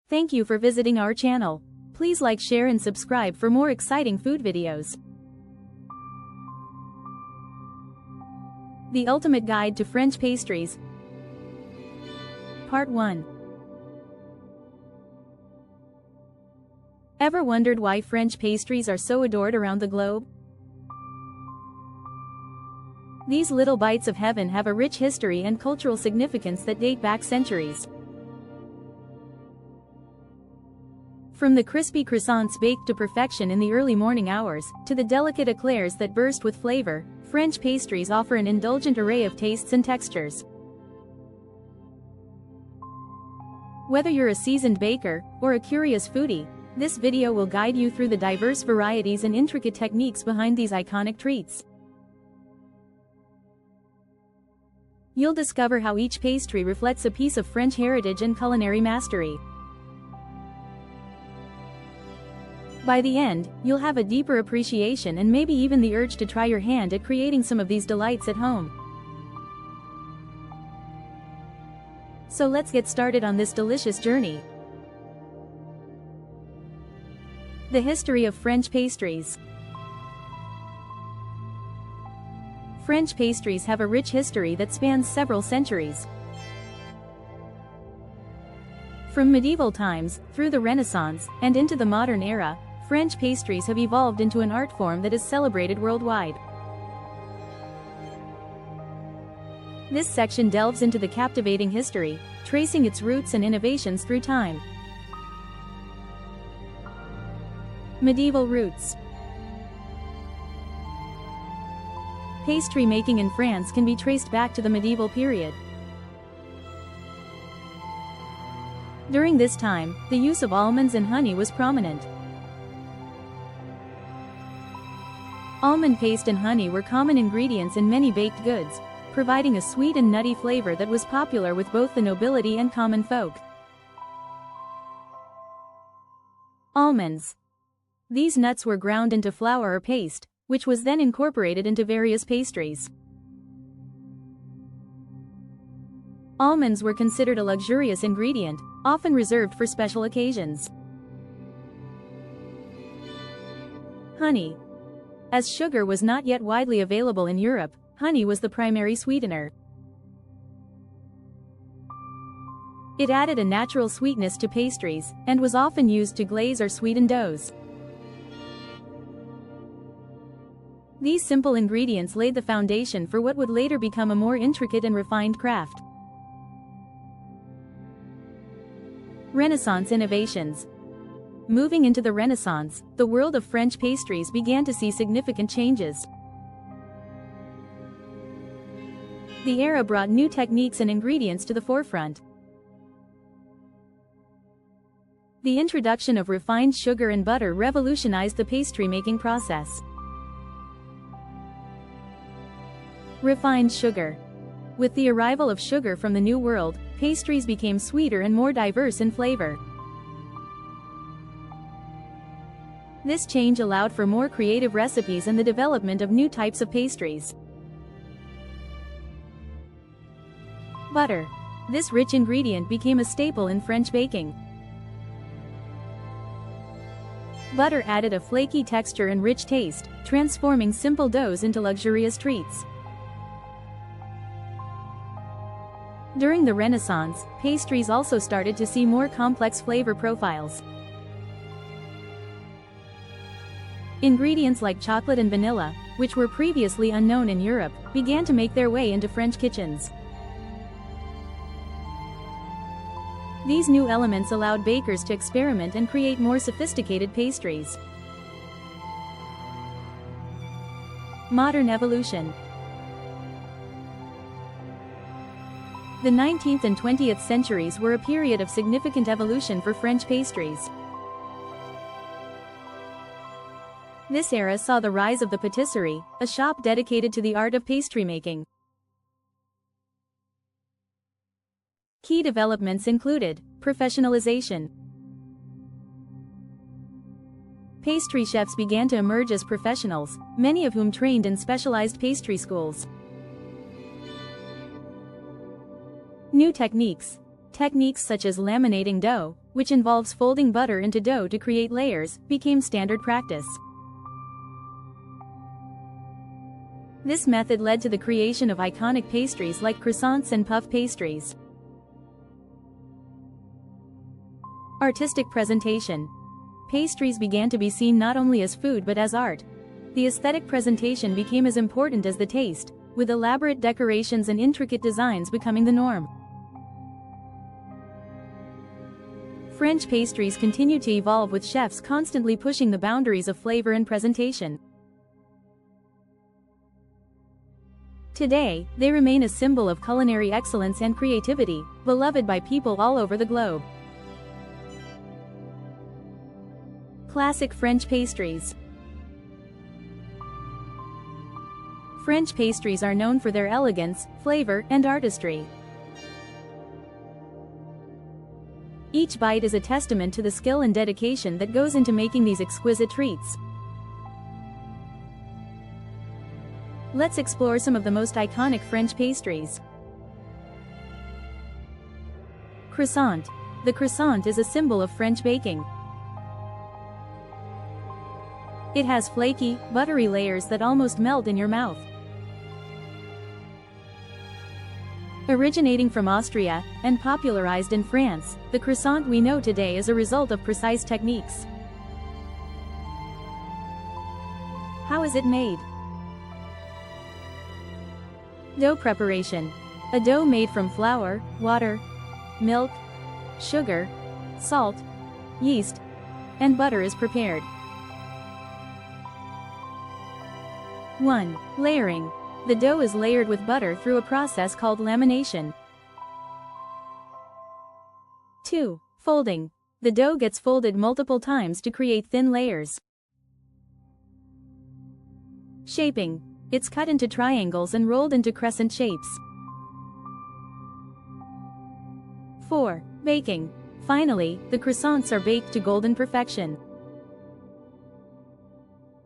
Thank you for visiting our channel. Please like, share and subscribe for more exciting food videos. The Ultimate Guide to French Pastries. Part 1. Ever wondered why French pastries are so adored around the globe? These little bites of heaven have a rich history and cultural significance that date back centuries. From the crispy croissants baked to perfection in the early morning hours, to the delicate éclairs that burst with flavor, French pastries offer an indulgent array of tastes and textures. Whether you're a seasoned baker or a curious foodie, this video will guide you through the diverse varieties and intricate techniques behind these iconic treats. You'll discover how each pastry reflects a piece of French heritage and culinary mastery. By the end, you'll have a deeper appreciation and maybe even the urge to try your hand at creating some of these delights at home. So let's get started on this delicious journey. The history of French pastries. French pastries have a rich history that spans several centuries. From medieval times, through the Renaissance, and into the modern era, French pastries have evolved into an art form that is celebrated worldwide. This section delves into the captivating history, tracing its roots and innovations through time. Medieval roots. Pastry making in France can be traced back to the medieval period. During this time, the use of almonds and honey was prominent. Almond paste and honey were common ingredients in many baked goods, providing a sweet and nutty flavor that was popular with both the nobility and common folk. Almonds. These nuts were ground into flour or paste, which was then incorporated into various pastries. Almonds were considered a luxurious ingredient, often reserved for special occasions. Honey. As sugar was not yet widely available in Europe, honey was the primary sweetener. It added a natural sweetness to pastries, and was often used to glaze or sweeten doughs. These simple ingredients laid the foundation for what would later become a more intricate and refined craft. Renaissance innovations. Moving into the Renaissance, the world of French pastries began to see significant changes. The era brought new techniques and ingredients to the forefront. The introduction of refined sugar and butter revolutionized the pastry-making process. Refined sugar. With the arrival of sugar from the New World, pastries became sweeter and more diverse in flavor. This change allowed for more creative recipes and the development of new types of pastries. Butter. This rich ingredient became a staple in French baking. Butter added a flaky texture and rich taste, transforming simple doughs into luxurious treats. During the Renaissance, pastries also started to see more complex flavor profiles. Ingredients like chocolate and vanilla, which were previously unknown in Europe, began to make their way into French kitchens. These new elements allowed bakers to experiment and create more sophisticated pastries. Modern evolution. The 19th and 20th centuries were a period of significant evolution for French pastries. This era saw the rise of the patisserie, a shop dedicated to the art of pastry making. Key developments included professionalization. Pastry chefs began to emerge as professionals, many of whom trained in specialized pastry schools. New techniques. Techniques such as laminating dough, which involves folding butter into dough to create layers, became standard practice. This method led to the creation of iconic pastries like croissants and puff pastries. Artistic presentation. Pastries began to be seen not only as food but as art. The aesthetic presentation became as important as the taste, with elaborate decorations and intricate designs becoming the norm. French pastries continue to evolve, with chefs constantly pushing the boundaries of flavor and presentation. Today, they remain a symbol of culinary excellence and creativity, beloved by people all over the globe. Classic French pastries. French pastries are known for their elegance, flavor, and artistry. Each bite is a testament to the skill and dedication that goes into making these exquisite treats. Let's explore some of the most iconic French pastries. Croissant. The croissant is a symbol of French baking. It has flaky, buttery layers that almost melt in your mouth. Originating from Austria, and popularized in France, the croissant we know today is a result of precise techniques. How is it made? Dough preparation. A dough made from flour, water, milk, sugar, salt, yeast, and butter is prepared. 1. Layering. The dough is layered with butter through a process called lamination. 2. Folding. The dough gets folded multiple times to create thin layers. Shaping. It's cut into triangles and rolled into crescent shapes. 4. Baking. Finally, the croissants are baked to golden perfection.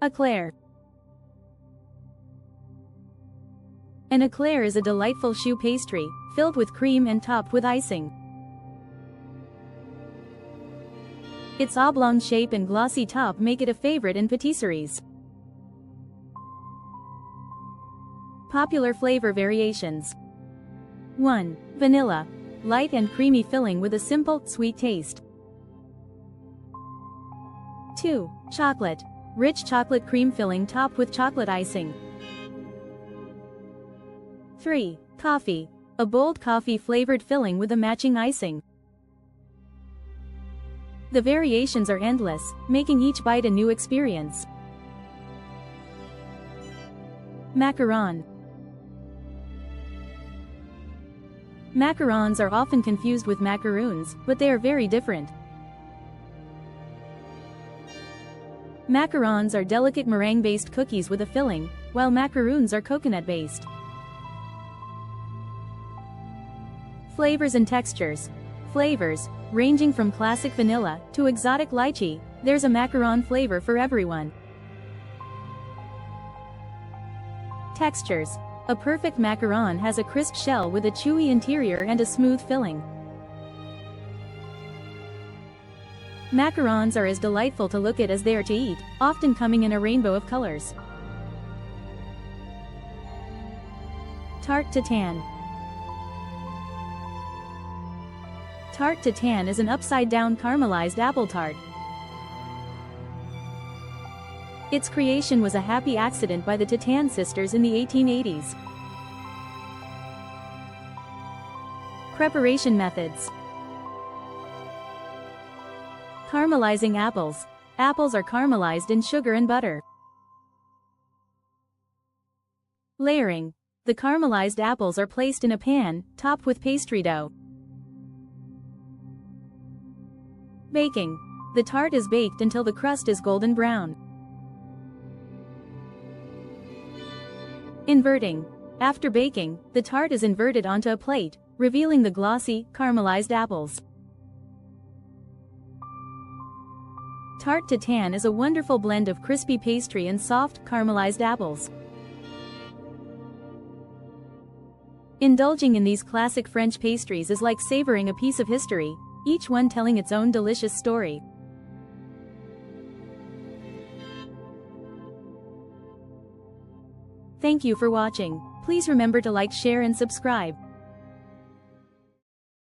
Eclair. An eclair is a delightful choux pastry, filled with cream and topped with icing. Its oblong shape and glossy top make it a favorite in patisseries. Popular flavor variations. 1. Vanilla. Light and creamy filling with a simple, sweet taste. 2. Chocolate. Rich chocolate cream filling topped with chocolate icing. 3. Coffee. A bold coffee-flavored filling with a matching icing. The variations are endless, making each bite a new experience. Macaron. Macarons are often confused with macaroons, but they are very different. Macarons are delicate meringue-based cookies with a filling, while macaroons are coconut-based. Flavors and textures. Flavors, ranging from classic vanilla to exotic lychee, there's a macaron flavor for everyone. Textures. A perfect macaron has a crisp shell with a chewy interior and a smooth filling. Macarons are as delightful to look at as they are to eat, often coming in a rainbow of colors. Tarte tatin. Tarte tatin is an upside-down caramelized apple tart. Its creation was a happy accident by the Tatin sisters in the 1880s. Preparation methods. Caramelizing apples. Apples are caramelized in sugar and butter. Layering. The caramelized apples are placed in a pan, topped with pastry dough. Baking. The tart is baked until the crust is golden brown. Inverting. After baking, the tart is inverted onto a plate, revealing the glossy, caramelized apples. Tarte tatin is a wonderful blend of crispy pastry and soft, caramelized apples. Indulging in these classic French pastries is like savoring a piece of history, each one telling its own delicious story. Thank you for watching. Please remember to like, share and subscribe.